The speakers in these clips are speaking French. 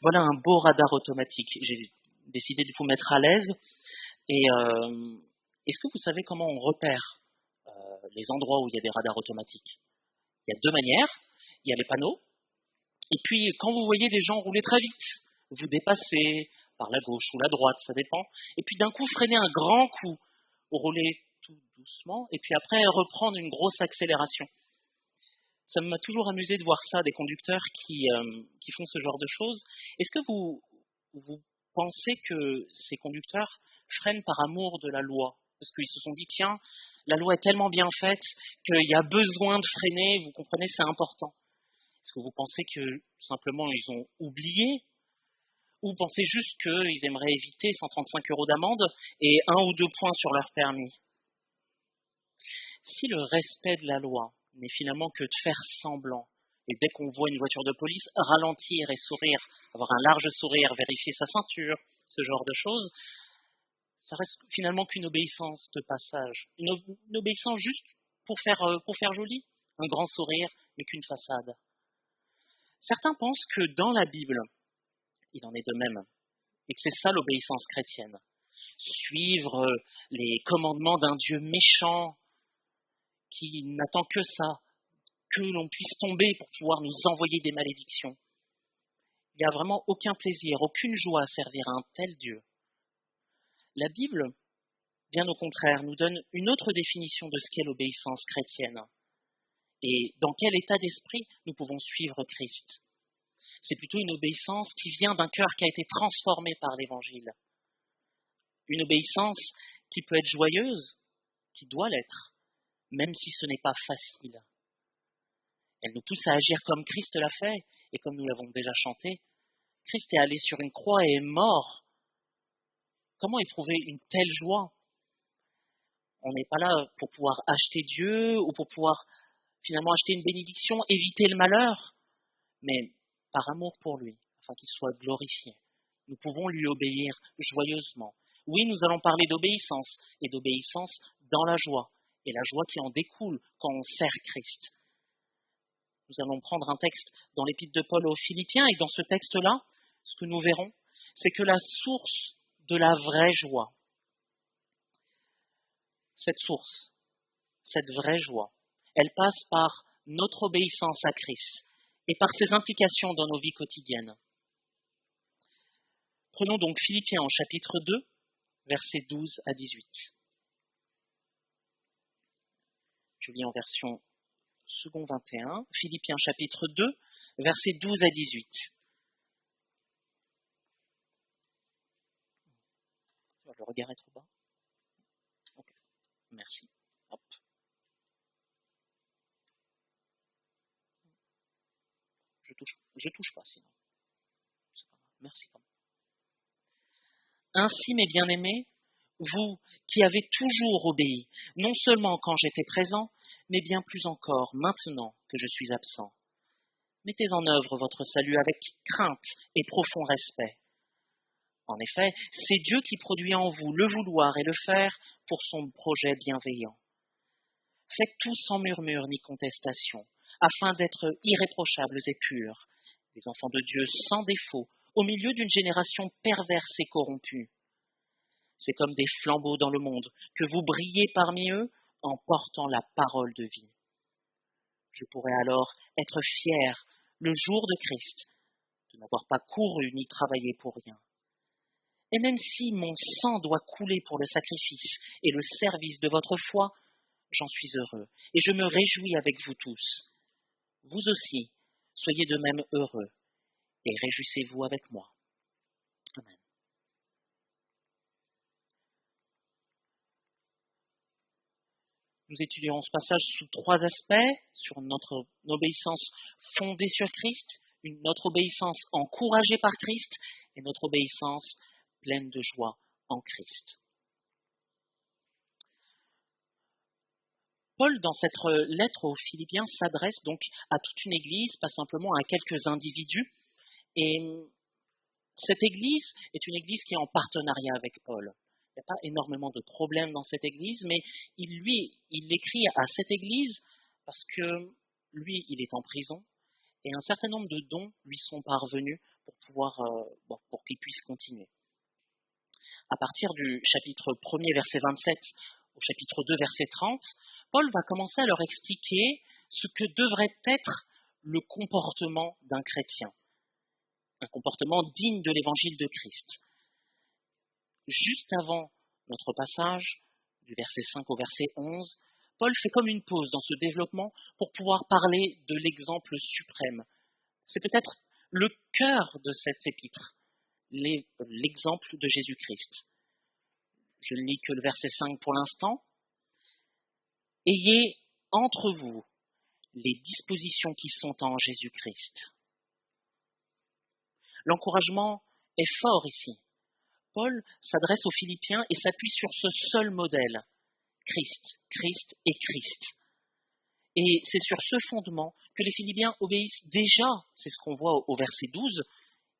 Voilà un beau radar automatique. J'ai décidé de vous mettre à l'aise. Et est-ce que vous savez comment on repère les endroits où il y a des radars automatiques? Il y a deux manières. Il y a les panneaux. Et puis, quand vous voyez des gens rouler très vite, vous dépassez par la gauche ou la droite, ça dépend. Et puis d'un coup, freiner un grand coup, rouler tout doucement, et puis après reprendre une grosse accélération. Ça m'a toujours amusé de voir ça, des conducteurs qui font ce genre de choses. Est-ce que vous pensez que ces conducteurs freinent par amour de la loi? Parce qu'ils se sont dit, tiens, la loi est tellement bien faite qu'il y a besoin de freiner, vous comprenez, c'est important. Est-ce que vous pensez que tout simplement ils ont oublié? Ou vous pensez juste qu'ils aimeraient éviter 135 € d'amende et 1 ou 2 points sur leur permis? Si le respect de la loi n'est finalement que de faire semblant, et dès qu'on voit une voiture de police, ralentir et sourire, avoir un large sourire, vérifier sa ceinture, ce genre de choses, ça reste finalement qu'une obéissance de passage. Une obéissance juste pour faire joli, un grand sourire, mais qu'une façade. Certains pensent que dans la Bible, il en est de même, et que c'est ça l'obéissance chrétienne. Suivre les commandements d'un Dieu méchant qui n'attend que ça, que l'on puisse tomber pour pouvoir nous envoyer des malédictions. Il n'y a vraiment aucun plaisir, aucune joie à servir un tel Dieu. La Bible, bien au contraire, nous donne une autre définition de ce qu'est l'obéissance chrétienne et dans quel état d'esprit nous pouvons suivre Christ. C'est plutôt une obéissance qui vient d'un cœur qui a été transformé par l'Évangile. Une obéissance qui peut être joyeuse, qui doit l'être, même si ce n'est pas facile. Elle nous pousse à agir comme Christ l'a fait, et comme nous l'avons déjà chanté, Christ est allé sur une croix et est mort. Comment éprouver une telle joie? On n'est pas là pour pouvoir acheter Dieu ou pour pouvoir finalement acheter une bénédiction, éviter le malheur, mais par amour pour lui, afin qu'il soit glorifié. Nous pouvons lui obéir joyeusement. Oui, nous allons parler d'obéissance, et d'obéissance dans la joie, et la joie qui en découle quand on sert Christ. Nous allons prendre un texte dans l'épître de Paul aux Philippiens, et dans ce texte-là, ce que nous verrons, c'est que la source de la vraie joie, cette source, cette vraie joie, elle passe par notre obéissance à Christ et par ses implications dans nos vies quotidiennes. Prenons donc Philippiens en chapitre 2, versets 12 à 18. Je lis en version second 21, Philippiens chapitre 2, versets 12 à 18. Le regard est trop bas. Ok, merci. Hop. Je touche pas sinon. C'est pas grave. Merci quand même. Ainsi, mes bien-aimés, vous qui avez toujours obéi, non seulement quand j'étais présent, mais bien plus encore maintenant que je suis absent. Mettez en œuvre votre salut avec crainte et profond respect. En effet, c'est Dieu qui produit en vous le vouloir et le faire pour son projet bienveillant. Faites tout sans murmure ni contestation, afin d'être irréprochables et purs, des enfants de Dieu sans défaut, au milieu d'une génération perverse et corrompue. C'est comme des flambeaux dans le monde, que vous brillez parmi eux en portant la parole de vie. Je pourrais alors être fier, le jour de Christ, de n'avoir pas couru ni travaillé pour rien. Et même si mon sang doit couler pour le sacrifice et le service de votre foi, j'en suis heureux, et je me réjouis avec vous tous. Vous aussi, soyez de même heureux, et réjouissez-vous avec moi. Amen. Nous étudierons ce passage sous 3 aspects, sur notre obéissance fondée sur Christ, notre obéissance encouragée par Christ, et notre obéissance pleine de joie en Christ. Paul, dans cette lettre aux Philippiens, s'adresse donc à toute une église, pas simplement à quelques individus. Et cette église est une église qui est en partenariat avec Paul. Il n'y a pas énormément de problèmes dans cette église, mais il écrit à cette église parce que lui, il est en prison et un certain nombre de dons lui sont parvenus pour qu'ils puissent continuer. À partir du chapitre 1er, verset 27, au chapitre 2, verset 30, Paul va commencer à leur expliquer ce que devrait être le comportement d'un chrétien, un comportement digne de l'évangile de Christ. Juste avant notre passage, du verset 5 au verset 11, Paul fait comme une pause dans ce développement pour pouvoir parler de l'exemple suprême. C'est peut-être le cœur de cet épître, l'exemple de Jésus-Christ. Je ne lis que le verset 5 pour l'instant. Ayez entre vous les dispositions qui sont en Jésus-Christ. L'encouragement est fort ici. Paul s'adresse aux Philippiens et s'appuie sur ce seul modèle, Christ, Christ et Christ. Et c'est sur ce fondement que les Philippiens obéissent déjà, c'est ce qu'on voit au verset 12,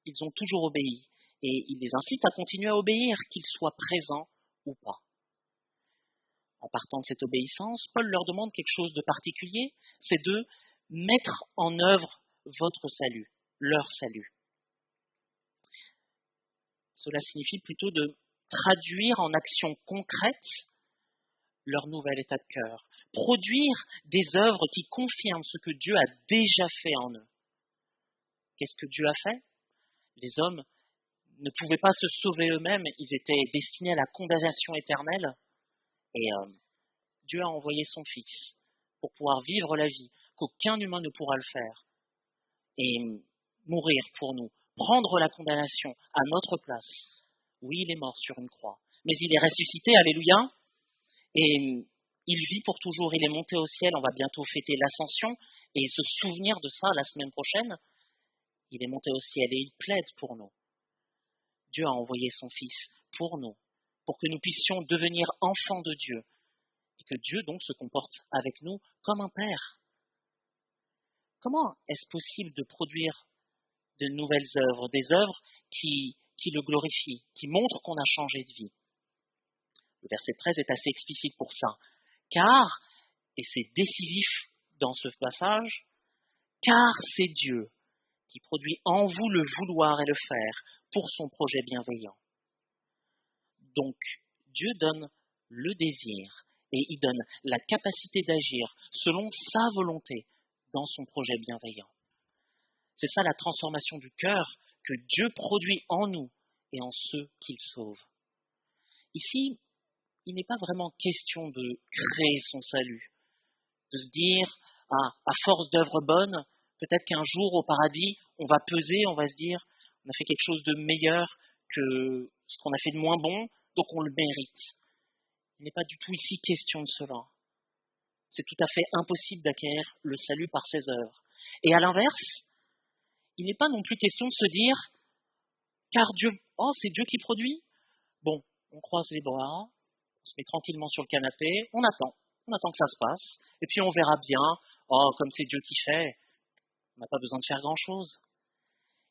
ils ont toujours obéi. Et il les incite à continuer à obéir, qu'ils soient présents ou pas. En partant de cette obéissance, Paul leur demande quelque chose de particulier, c'est de mettre en œuvre votre salut, leur salut. Cela signifie plutôt de traduire en actions concrètes leur nouvel état de cœur, produire des œuvres qui confirment ce que Dieu a déjà fait en eux. Qu'est-ce que Dieu a fait? Les hommes ne pouvaient pas se sauver eux-mêmes, ils étaient destinés à la condamnation éternelle, et Dieu a envoyé son Fils pour pouvoir vivre la vie qu'aucun humain ne pourra le faire, et mourir pour nous, prendre la condamnation à notre place. Oui, il est mort sur une croix, mais il est ressuscité, alléluia, et il vit pour toujours, il est monté au ciel, on va bientôt fêter l'ascension, et se souvenir de ça la semaine prochaine, il est monté au ciel et il plaide pour nous. Dieu a envoyé son Fils pour nous, pour que nous puissions devenir enfants de Dieu, et que Dieu donc se comporte avec nous comme un Père. Comment est-ce possible de produire de nouvelles œuvres, des œuvres qui le glorifient, qui montrent qu'on a changé de vie? Le verset 13 est assez explicite pour ça. Car, et c'est décisif dans ce passage, car c'est Dieu qui produit en vous le vouloir et le faire pour son projet bienveillant. Donc, Dieu donne le désir et il donne la capacité d'agir selon sa volonté dans son projet bienveillant. C'est ça la transformation du cœur que Dieu produit en nous et en ceux qu'il sauve. Ici, il n'est pas vraiment question de créer son salut, de se dire, à force d'œuvres bonnes, peut-être qu'un jour au paradis, on va peser, on va se dire, on a fait quelque chose de meilleur que ce qu'on a fait de moins bon, donc on le mérite. Il n'est pas du tout ici question de cela. C'est tout à fait impossible d'acquérir le salut par ses œuvres. Et à l'inverse, il n'est pas non plus question de se dire, car Dieu, c'est Dieu qui produit. Bon, on croise les bras, on se met tranquillement sur le canapé, on attend que ça se passe, et puis on verra bien, comme c'est Dieu qui fait, on n'a pas besoin de faire grand-chose.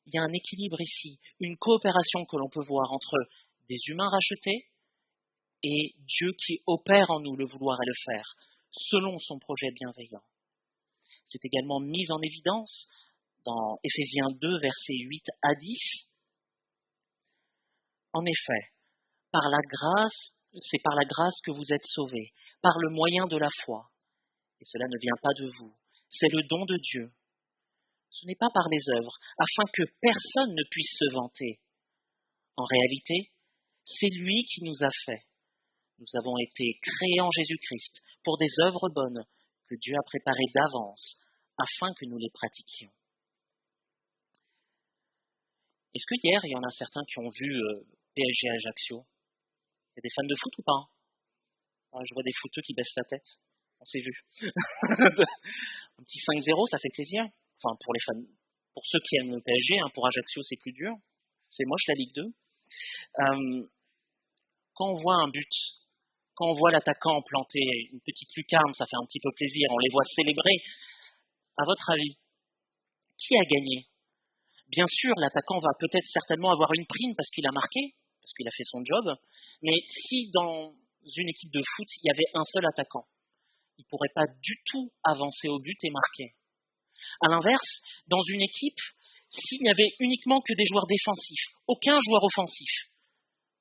Il y a un équilibre ici, une coopération que l'on peut voir entre des humains rachetés et Dieu qui opère en nous le vouloir et le faire, selon son projet bienveillant. C'est également mis en évidence dans Éphésiens 2, versets 8 à 10. En effet, c'est par la grâce que vous êtes sauvés, par le moyen de la foi. Et cela ne vient pas de vous, c'est le don de Dieu. Ce n'est pas par les œuvres, afin que personne ne puisse se vanter. En réalité, c'est lui qui nous a fait. Nous avons été créés en Jésus-Christ pour des œuvres bonnes que Dieu a préparées d'avance, afin que nous les pratiquions. Est-ce que hier, il y en a certains qui ont vu PSG Ajaccio? Il y a des fans de foot ou pas? Je vois des footeux qui baissent la tête. On s'est vu. Un petit 5-0, ça fait plaisir. Enfin, pour les fans, pour ceux qui aiment le PSG, pour Ajaccio, c'est plus dur. C'est moche la Ligue 2. Quand on voit un but, quand on voit l'attaquant planter une petite lucarne, ça fait un petit peu plaisir. On les voit célébrer. À votre avis, qui a gagné? Bien sûr, l'attaquant va peut-être certainement avoir une prime parce qu'il a marqué, parce qu'il a fait son job. Mais si dans une équipe de foot, il y avait un seul attaquant, il ne pourrait pas du tout avancer au but et marquer. À l'inverse, dans une équipe, S'il n'y avait uniquement que des joueurs défensifs, aucun joueur offensif,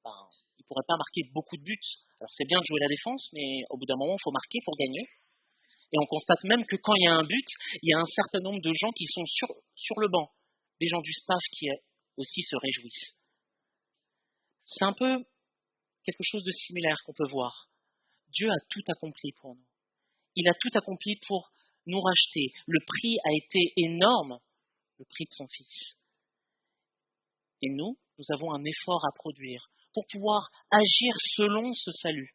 il ne pourrait pas marquer beaucoup de buts. Alors c'est bien de jouer la défense, mais au bout d'un moment, il faut marquer pour gagner. Et on constate même que quand il y a un but, il y a un certain nombre de gens qui sont sur le banc, des gens du staff qui aussi se réjouissent. C'est un peu quelque chose de similaire qu'on peut voir. Dieu a tout accompli pour nous. Il a tout accompli pour nous racheter. Le prix a été énorme, le prix de son Fils. Et nous avons un effort à produire pour pouvoir agir selon ce salut,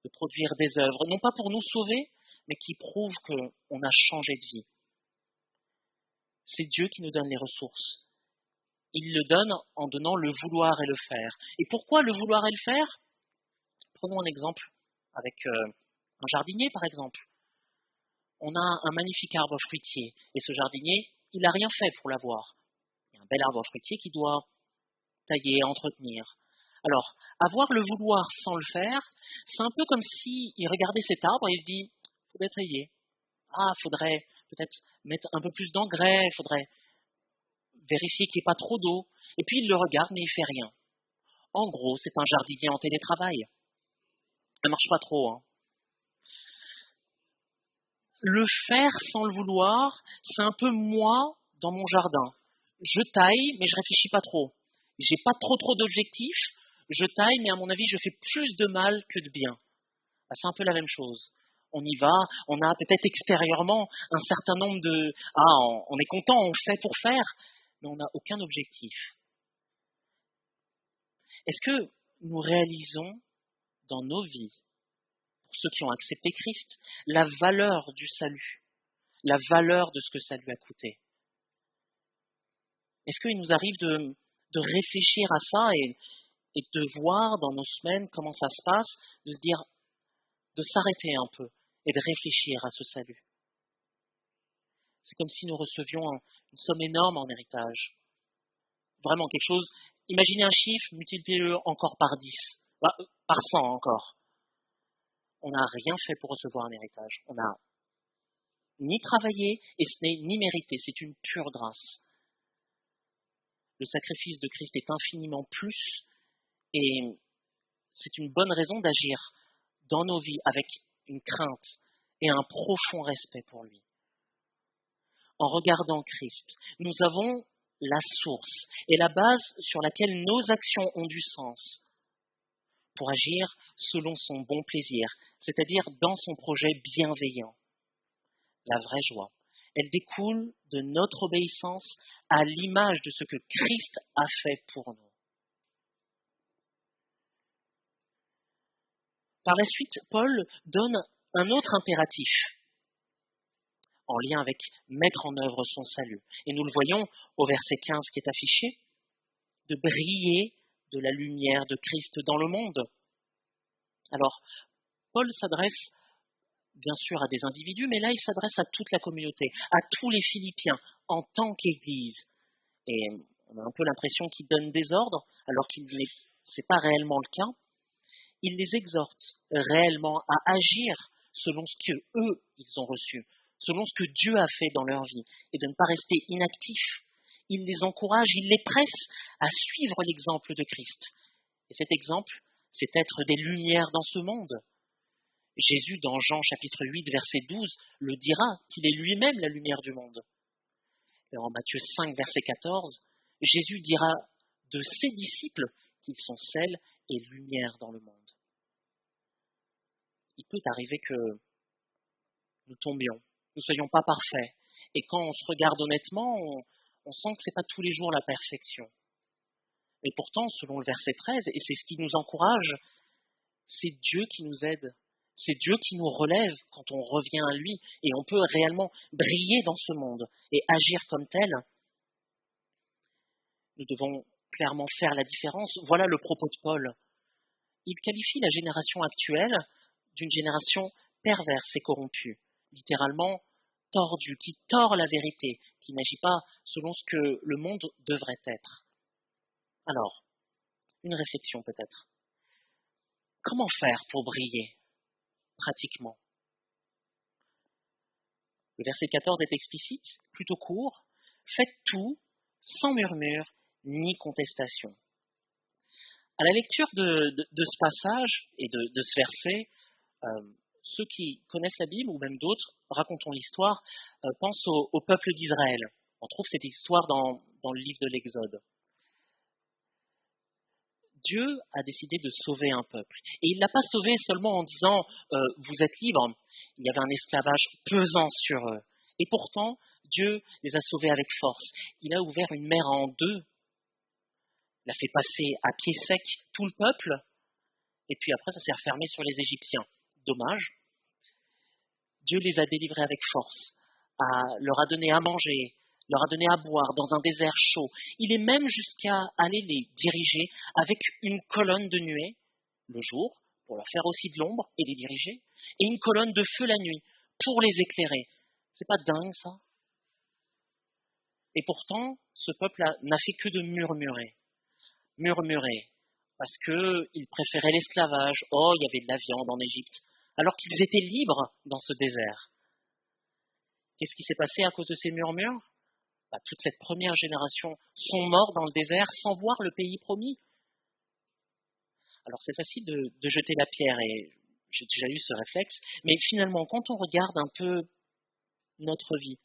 de produire des œuvres, non pas pour nous sauver, mais qui prouvent qu'on a changé de vie. C'est Dieu qui nous donne les ressources. Il le donne en donnant le vouloir et le faire. Et pourquoi le vouloir et le faire ? Prenons un exemple avec un jardinier, par exemple. On a un magnifique arbre fruitier, et ce jardinier, il n'a rien fait pour l'avoir. Il y a un bel arbre fruitier qui doit tailler, entretenir. Alors, avoir le vouloir sans le faire, c'est un peu comme s'il regardait cet arbre et il se dit, il faudrait tailler. Il faudrait peut-être mettre un peu plus d'engrais, il faudrait vérifier qu'il n'y ait pas trop d'eau. Et puis il le regarde, mais il ne fait rien. En gros, c'est un jardinier en télétravail. Ça ne marche pas trop, hein. Le faire sans le vouloir, c'est un peu moi dans mon jardin. Je taille, mais je réfléchis pas trop. J'ai pas trop d'objectifs. Je taille, mais à mon avis, je fais plus de mal que de bien. C'est un peu la même chose. On y va, on a peut-être extérieurement un certain nombre de... on est content, on fait pour faire, mais on n'a aucun objectif. Est-ce que nous réalisons dans nos vies, pour ceux qui ont accepté Christ, la valeur du salut, la valeur de ce que ça lui a coûté? Est-ce qu'il nous arrive de réfléchir à ça et de voir dans nos semaines comment ça se passe, de se dire, de s'arrêter un peu et de réfléchir à ce salut? C'est comme si nous recevions une somme énorme en héritage. Vraiment quelque chose, imaginez un chiffre, multipliez-le encore par 10, par 100 encore. On n'a rien fait pour recevoir un héritage. On n'a ni travaillé et ce n'est ni mérité, c'est une pure grâce. Le sacrifice de Christ est infiniment plus et c'est une bonne raison d'agir dans nos vies avec une crainte et un profond respect pour lui. En regardant Christ, nous avons la source et la base sur laquelle nos actions ont du sens pour agir selon son bon plaisir, c'est-à-dire dans son projet bienveillant. La vraie joie, elle découle de notre obéissance à l'image de ce que Christ a fait pour nous. Par la suite, Paul donne un autre impératif en lien avec mettre en œuvre son salut. Et nous le voyons au verset 15 qui est affiché, de briller de la lumière de Christ dans le monde. Alors, Paul s'adresse bien sûr à des individus, mais là il s'adresse à toute la communauté, à tous les Philippiens en tant qu'Église. Et on a un peu l'impression qu'il donne des ordres, alors ce n'est pas réellement le cas. Il les exhorte réellement à agir selon ce qu'eux, ils ont reçu, selon ce que Dieu a fait dans leur vie, et de ne pas rester inactifs. Il les encourage, il les presse à suivre l'exemple de Christ. Et cet exemple, c'est être des lumières dans ce monde. Jésus, dans Jean chapitre 8, verset 12, le dira qu'il est lui-même la lumière du monde. Et en Matthieu 5, verset 14, Jésus dira de ses disciples qu'ils sont sel et lumière dans le monde. Il peut arriver que nous tombions, nous ne soyons pas parfaits. Et quand on se regarde honnêtement, on sent que ce n'est pas tous les jours la perfection. Et pourtant, selon le verset 13, et c'est ce qui nous encourage, c'est Dieu qui nous aide. C'est Dieu qui nous relève quand on revient à lui. Et on peut réellement briller dans ce monde et agir comme tel. Nous devons clairement faire la différence. Voilà le propos de Paul. Il qualifie la génération actuelle d'une génération perverse et corrompue, littéralement tordue, qui tord la vérité, qui n'agit pas selon ce que le monde devrait être. Alors, une réflexion peut-être. Comment faire pour briller, pratiquement? Le verset 14 est explicite, plutôt court. Faites tout sans murmure ni contestation. À la lecture de ce passage et de ce verset, ceux qui connaissent la Bible, ou même d'autres, racontons l'histoire, pensent au peuple d'Israël. On trouve cette histoire dans le livre de l'Exode. Dieu a décidé de sauver un peuple. Et il ne l'a pas sauvé seulement en disant vous êtes libres. Il y avait un esclavage pesant sur eux. Et pourtant, Dieu les a sauvés avec force. Il a ouvert une mer en deux. Il a fait passer à pied sec tout le peuple. Et puis après, ça s'est refermé sur les Égyptiens. Dommage. Dieu les a délivrés avec force. Leur a donné à manger, leur a donné à boire dans un désert chaud. Il est même jusqu'à aller les diriger avec une colonne de nuée le jour, pour leur faire aussi de l'ombre et les diriger, et une colonne de feu la nuit, pour les éclairer. C'est pas dingue, ça? Et pourtant, ce peuple n'a fait que de murmurer. Murmurer, parce qu'ils préféraient l'esclavage. Oh, il y avait de la viande en Égypte, alors qu'ils étaient libres dans ce désert. Qu'est-ce qui s'est passé à cause de ces murmures? Toute cette première génération sont morts dans le désert sans voir le pays promis. Alors c'est facile de jeter la pierre, et j'ai déjà eu ce réflexe, mais finalement, quand on regarde un peu notre vie,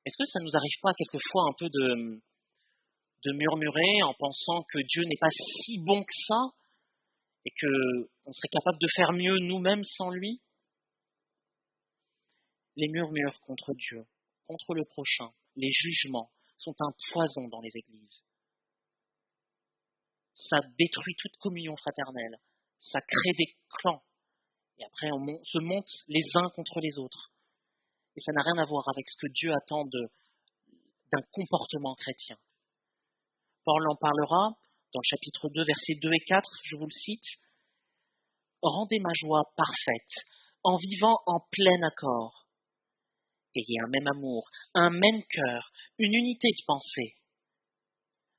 est-ce que ça ne nous arrive pas quelquefois un peu de murmurer en pensant que Dieu n'est pas si bon que ça, et qu'on serait capable de faire mieux nous-mêmes sans lui? Les murmures contre Dieu, contre le prochain, les jugements sont un poison dans les églises. Ça détruit toute communion fraternelle, ça crée des clans, et après on se monte les uns contre les autres. Et ça n'a rien à voir avec ce que Dieu attend d'un comportement chrétien. Paul en parlera dans le chapitre 2, versets 2 et 4, je vous le cite. « Rendez ma joie parfaite, en vivant en plein accord. Ayez un même amour, un même cœur, une unité de pensée.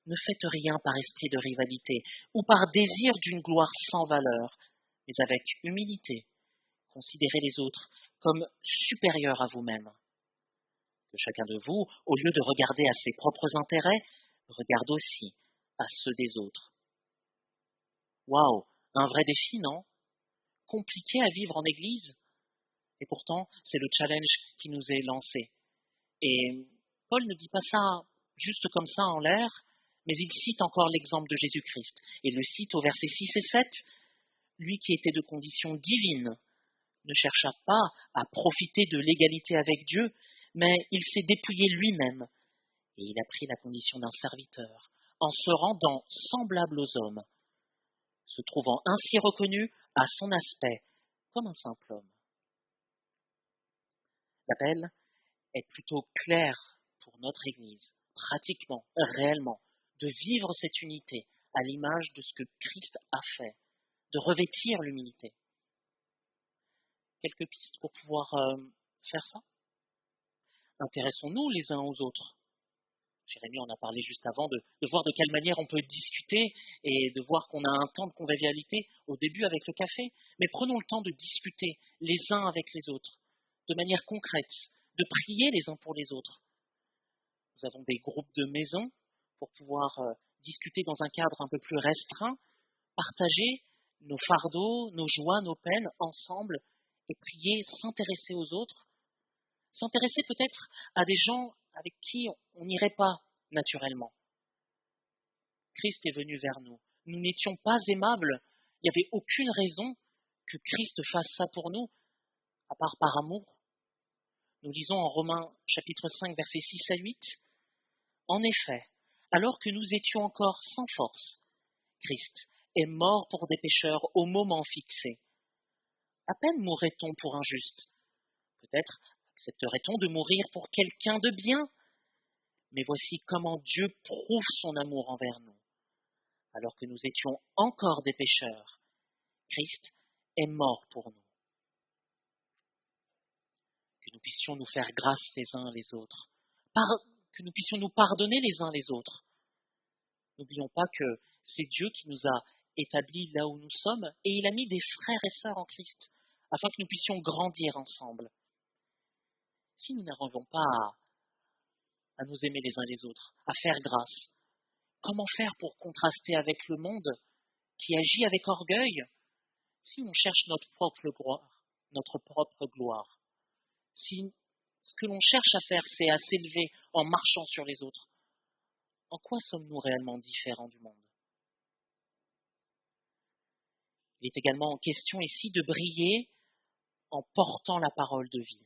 Ne faites rien par esprit de rivalité ou par désir d'une gloire sans valeur, mais avec humilité, considérez les autres comme supérieurs à vous-même. Que chacun de vous, au lieu de regarder à ses propres intérêts, regarde aussi à ceux des autres. » Waouh, un vrai défi, non? Compliqué à vivre en Église? Et pourtant, c'est le challenge qui nous est lancé. Et Paul ne dit pas ça juste comme ça en l'air, mais il cite encore l'exemple de Jésus-Christ. Et le cite au verset 6 et 7. Lui qui était de condition divine ne chercha pas à profiter de l'égalité avec Dieu, mais il s'est dépouillé lui-même, et il a pris la condition d'un serviteur, en se rendant semblable aux hommes, se trouvant ainsi reconnu à son aspect comme un simple homme. L'appel est plutôt clair pour notre Église, pratiquement, réellement, de vivre cette unité à l'image de ce que Christ a fait, de revêtir l'humilité. Quelques pistes pour pouvoir faire ça? Intéressons-nous les uns aux autres. Jérémie en a parlé juste avant, de voir de quelle manière on peut discuter et de voir qu'on a un temps de convivialité au début avec le café. Mais prenons le temps de discuter les uns avec les autres, de manière concrète, de prier les uns pour les autres. Nous avons des groupes de maison pour pouvoir discuter dans un cadre un peu plus restreint, partager nos fardeaux, nos joies, nos peines ensemble et prier, s'intéresser aux autres, s'intéresser peut-être à des gens avec qui on n'irait pas naturellement. Christ est venu vers nous. Nous n'étions pas aimables. Il n'y avait aucune raison que Christ fasse ça pour nous, à part par amour. Nous lisons en Romains chapitre 5, versets 6 à 8. En effet, alors que nous étions encore sans force, Christ est mort pour des pécheurs au moment fixé. À peine mourrait-on pour un juste. Peut-être accepterait-on de mourir pour quelqu'un de bien. Mais voici comment Dieu prouve son amour envers nous. Alors que nous étions encore des pécheurs, Christ est mort pour nous. Que nous puissions nous faire grâce les uns les autres. Que nous puissions nous pardonner les uns les autres. N'oublions pas que c'est Dieu qui nous a établis là où nous sommes et il a mis des frères et sœurs en Christ afin que nous puissions grandir ensemble. Si nous n'arrivons pas à nous aimer les uns les autres, à faire grâce. Comment faire pour contraster avec le monde qui agit avec orgueil si on cherche notre propre gloire, si ce que l'on cherche à faire, c'est à s'élever en marchant sur les autres, en quoi sommes-nous réellement différents du monde? Il est également question ici de briller en portant la parole de vie.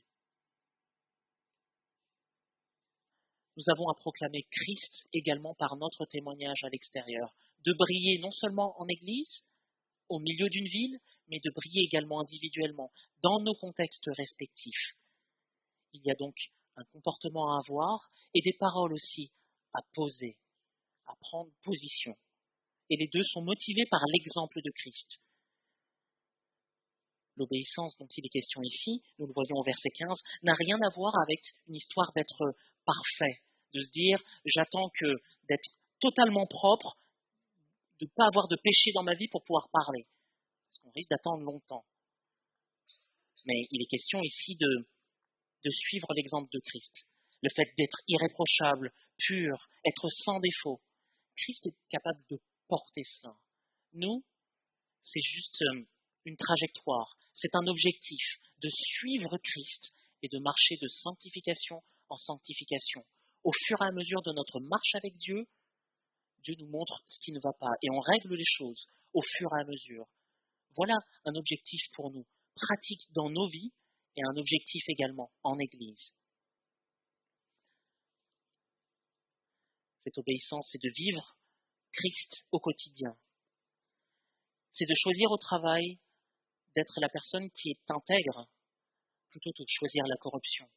Nous avons à proclamer Christ également par notre témoignage à l'extérieur, de briller non seulement en Église, au milieu d'une ville, mais de briller également individuellement, dans nos contextes respectifs. Il y a donc un comportement à avoir et des paroles aussi à poser, à prendre position. Et les deux sont motivés par l'exemple de Christ. L'obéissance dont il est question ici, nous le voyons au verset 15, n'a rien à voir avec une histoire d'être parfait, de se dire j'attends d'être totalement propre, de ne pas avoir de péché dans ma vie pour pouvoir parler, parce qu'on risque d'attendre longtemps. Mais il est question ici de suivre l'exemple de Christ, le fait d'être irréprochable, pur, être sans défaut. Christ est capable de porter cela. Nous, c'est juste une trajectoire, c'est un objectif de suivre Christ et de marcher de sanctification en sanctification. Au fur et à mesure de notre marche avec Dieu, Dieu nous montre ce qui ne va pas et on règle les choses au fur et à mesure. Voilà un objectif pour nous, pratique dans nos vies et un objectif également en Église. Cette obéissance, c'est de vivre Christ au quotidien. C'est de choisir au travail d'être la personne qui est intègre plutôt que de choisir la corruption.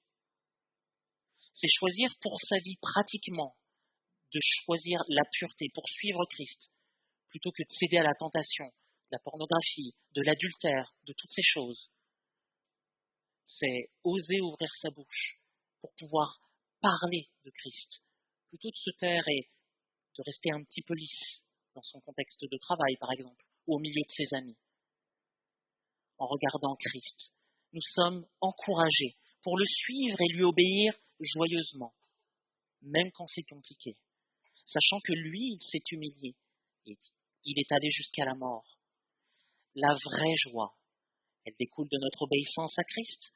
C'est choisir pour sa vie pratiquement de choisir la pureté pour suivre Christ plutôt que de céder à la tentation, de la pornographie, de l'adultère, de toutes ces choses. C'est oser ouvrir sa bouche pour pouvoir parler de Christ plutôt de se taire et de rester un petit peu lisse dans son contexte de travail par exemple ou au milieu de ses amis. En regardant Christ, nous sommes encouragés pour le suivre et lui obéir joyeusement, même quand c'est compliqué, sachant que lui, il s'est humilié et il est allé jusqu'à la mort. La vraie joie, elle découle de notre obéissance à Christ,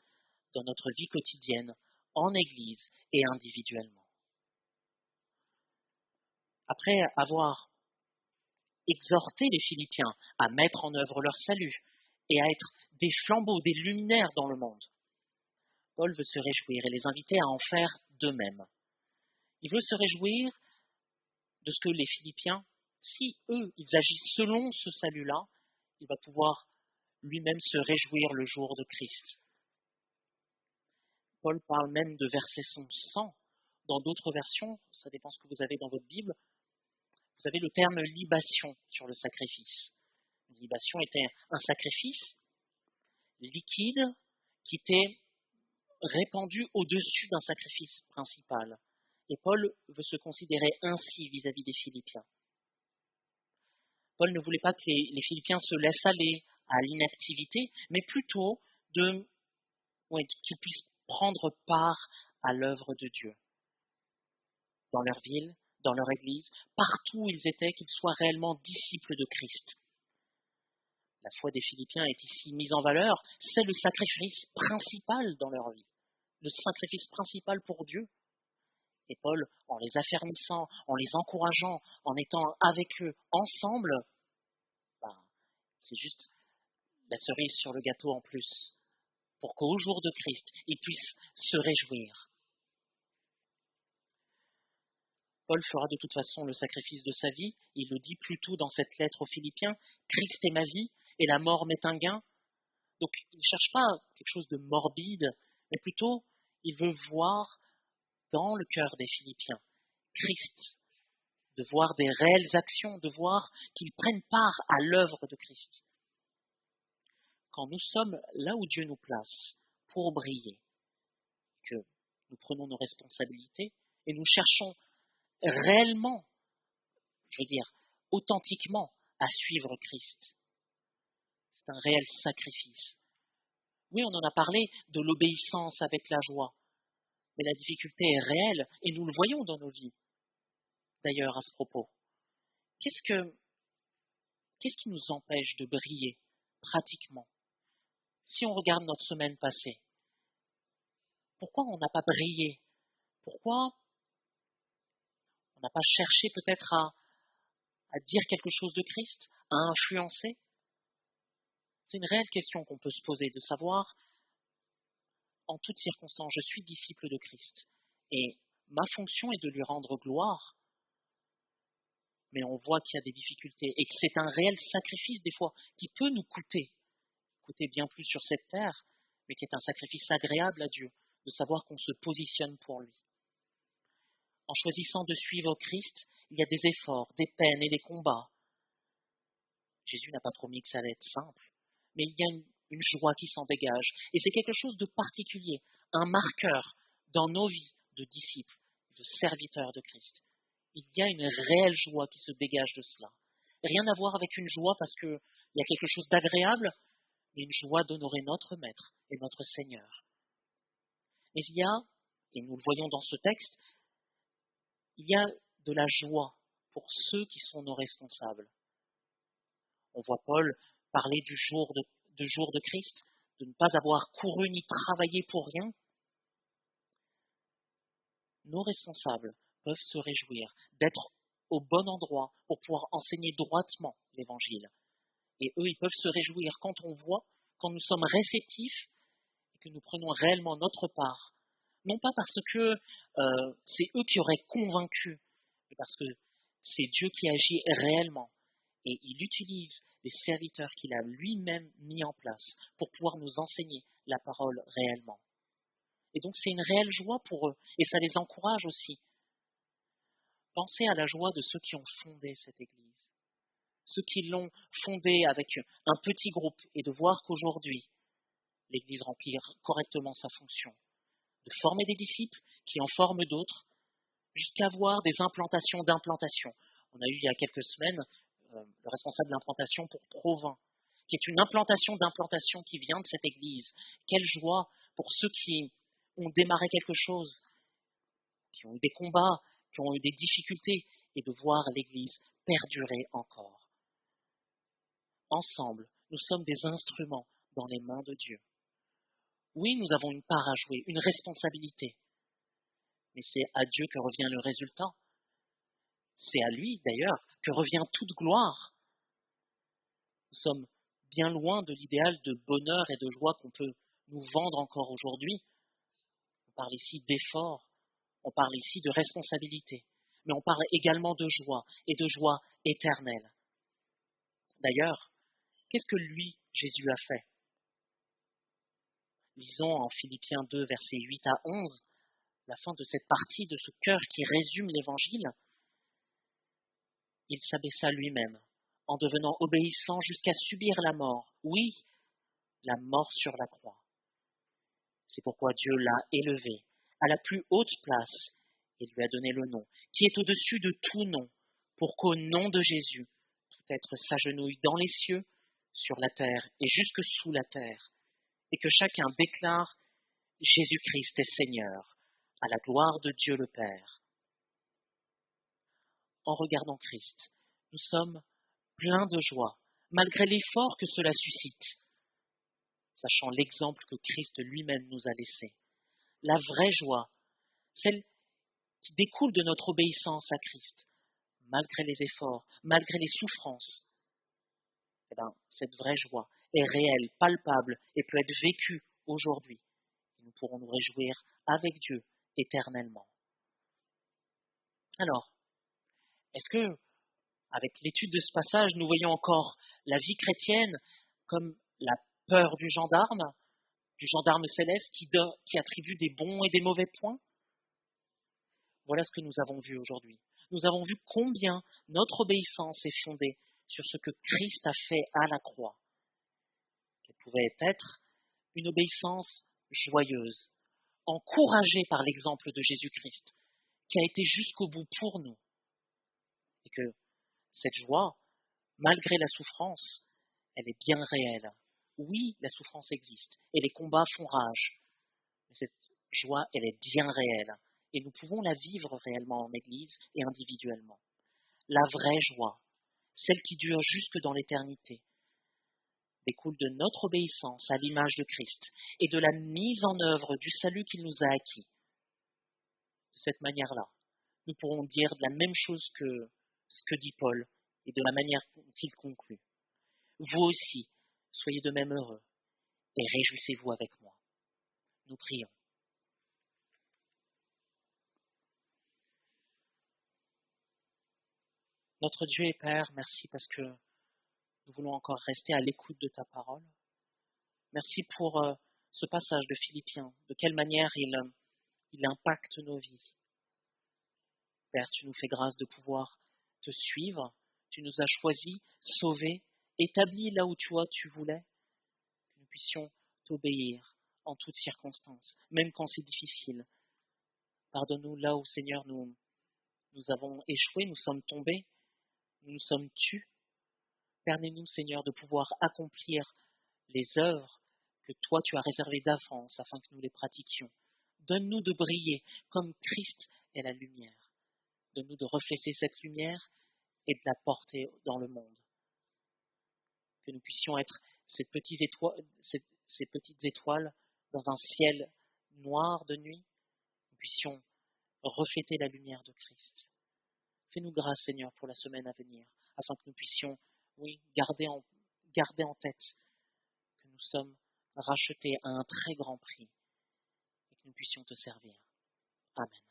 dans notre vie quotidienne, en Église et individuellement. Après avoir exhorté les Philippiens à mettre en œuvre leur salut et à être des flambeaux, des luminaires dans le monde, Paul veut se réjouir et les inviter à en faire de même. Il veut se réjouir de ce que les Philippiens, si eux, ils agissent selon ce salut-là, il va pouvoir lui-même se réjouir le jour de Christ. Paul parle même de verser son sang. Dans d'autres versions, ça dépend ce que vous avez dans votre Bible, vous avez le terme libation sur le sacrifice. Une libation était un sacrifice liquide qui était répandu au-dessus d'un sacrifice principal. Et Paul veut se considérer ainsi vis-à-vis des Philippiens. Paul ne voulait pas que les Philippiens se laissent aller à l'inactivité, mais plutôt qu'ils puissent prendre part à l'œuvre de Dieu. Dans leur ville, dans leur église, partout où ils étaient, qu'ils soient réellement disciples de Christ. La foi des Philippiens est ici mise en valeur, c'est le sacrifice principal dans leur vie, le sacrifice principal pour Dieu. Et Paul, en les affermissant, en les encourageant, en étant avec eux ensemble, c'est juste la cerise sur le gâteau en plus, pour qu'au jour de Christ, ils puissent se réjouir. Paul fera de toute façon le sacrifice de sa vie, il le dit plus tôt dans cette lettre aux Philippiens, Christ est ma vie et la mort m'est un gain. Donc il ne cherche pas quelque chose de morbide, mais plutôt il veut voir dans le cœur des Philippiens Christ, de voir des réelles actions, de voir qu'ils prennent part à l'œuvre de Christ. Quand nous sommes là où Dieu nous place pour briller, que nous prenons nos responsabilités et nous cherchons réellement, authentiquement, à suivre Christ. C'est un réel sacrifice. Oui, on en a parlé de l'obéissance avec la joie, Mais la difficulté est réelle et nous le voyons dans nos vies, d'ailleurs, à ce propos. Qu'est-ce qui nous empêche de briller pratiquement? Si on regarde notre semaine passée, pourquoi on n'a pas brillé? Pourquoi on n'a pas cherché peut-être à dire quelque chose de Christ, à influencer? C'est une réelle question qu'on peut se poser, de savoir, en toutes circonstances, je suis disciple de Christ. Et ma fonction est de lui rendre gloire. Mais on voit qu'il y a des difficultés et que c'est un réel sacrifice des fois qui peut nous coûter bien plus sur cette terre, mais qui est un sacrifice agréable à Dieu, de savoir qu'on se positionne pour lui. En choisissant de suivre Christ, il y a des efforts, des peines et des combats. Jésus n'a pas promis que ça allait être simple, mais il y a une joie qui s'en dégage. Et c'est quelque chose de particulier, un marqueur dans nos vies de disciples, de serviteurs de Christ. Il y a une réelle joie qui se dégage de cela. Rien à voir avec une joie parce qu'il y a quelque chose d'agréable, mais une joie d'honorer notre Maître et notre Seigneur. Mais il y a, et nous le voyons dans ce texte, il y a de la joie pour ceux qui sont nos responsables. On voit Paul parler du jour de Christ, de ne pas avoir couru ni travaillé pour rien. Nos responsables peuvent se réjouir d'être au bon endroit pour pouvoir enseigner droitement l'Évangile. Et eux, ils peuvent se réjouir quand nous sommes réceptifs et que nous prenons réellement notre part. Non pas parce que c'est eux qui auraient convaincu, mais parce que c'est Dieu qui agit réellement. Et il utilise les serviteurs qu'il a lui-même mis en place pour pouvoir nous enseigner la parole réellement. Et donc c'est une réelle joie pour eux, et ça les encourage aussi. Pensez à la joie de ceux qui ont fondé cette Église, ceux qui l'ont fondée avec un petit groupe, et de voir qu'aujourd'hui, l'Église remplit correctement sa fonction, de former des disciples qui en forment d'autres, jusqu'à voir des implantations d'implantations. On a eu il y a quelques semaines le responsable d'implantation pour Provins, qui est une implantation d'implantation qui vient de cette Église. Quelle joie pour ceux qui ont démarré quelque chose, qui ont eu des combats, qui ont eu des difficultés, et de voir l'Église perdurer encore. Ensemble, nous sommes des instruments dans les mains de Dieu. Oui, nous avons une part à jouer, une responsabilité, mais c'est à Dieu que revient le résultat. C'est à lui, d'ailleurs, que revient toute gloire. Nous sommes bien loin de l'idéal de bonheur et de joie qu'on peut nous vendre encore aujourd'hui. On parle ici d'effort, on parle ici de responsabilité, mais on parle également de joie, et de joie éternelle. D'ailleurs, qu'est-ce que lui, Jésus, a fait? Lisons en Philippiens 2, versets 8 à 11, la fin de cette partie de ce cœur qui résume l'Évangile. Il s'abaissa lui-même, en devenant obéissant jusqu'à subir la mort. Oui, la mort sur la croix. C'est pourquoi Dieu l'a élevé à la plus haute place et lui a donné le nom, qui est au-dessus de tout nom, pour qu'au nom de Jésus, tout être s'agenouille dans les cieux, sur la terre et jusque sous la terre, et que chacun déclare « Jésus-Christ est Seigneur », à la gloire de Dieu le Père. En regardant Christ, nous sommes pleins de joie, malgré l'effort que cela suscite, sachant l'exemple que Christ lui-même nous a laissé. La vraie joie, celle qui découle de notre obéissance à Christ, malgré les efforts, malgré les souffrances, cette vraie joie est réelle, palpable et peut être vécue aujourd'hui. Et nous pourrons nous réjouir avec Dieu éternellement. Alors, est-ce que, avec l'étude de ce passage, nous voyons encore la vie chrétienne comme la peur du gendarme céleste qui attribue des bons et des mauvais points? Voilà ce que nous avons vu aujourd'hui. Nous avons vu combien notre obéissance est fondée sur ce que Christ a fait à la croix. Qu'elle pouvait être une obéissance joyeuse, encouragée par l'exemple de Jésus-Christ, qui a été jusqu'au bout pour nous. Et que cette joie, malgré la souffrance, elle est bien réelle. Oui, la souffrance existe et les combats font rage. Mais cette joie, elle est bien réelle. Et nous pouvons la vivre réellement en Église et individuellement. La vraie joie, celle qui dure jusque dans l'éternité, découle de notre obéissance à l'image de Christ et de la mise en œuvre du salut qu'il nous a acquis. De cette manière-là, nous pourrons dire de la même chose que ce que dit Paul et de la manière qu'il conclut. Vous aussi, soyez de même heureux et réjouissez-vous avec moi. Nous prions. Notre Dieu et Père, merci parce que nous voulons encore rester à l'écoute de ta parole. Merci pour ce passage de Philippiens, de quelle manière il impacte nos vies. Père, tu nous fais grâce de pouvoir te suivre, tu nous as choisis, sauvés, établis là où tu voulais, que nous puissions t'obéir en toutes circonstances, même quand c'est difficile. Pardonne-nous là où, Seigneur, nous avons échoué, nous sommes tombés, nous nous sommes tus. Permets-nous, Seigneur, de pouvoir accomplir les œuvres que toi tu as réservées d'avance afin que nous les pratiquions. Donne-nous de briller comme Christ est la lumière. Donne-nous de refléter cette lumière et de la porter dans le monde. Que nous puissions être ces petites étoiles dans un ciel noir de nuit. Nous puissions refléter la lumière de Christ. Fais-nous grâce, Seigneur, pour la semaine à venir, afin que nous puissions, oui, garder en tête que nous sommes rachetés à un très grand prix et que nous puissions te servir. Amen.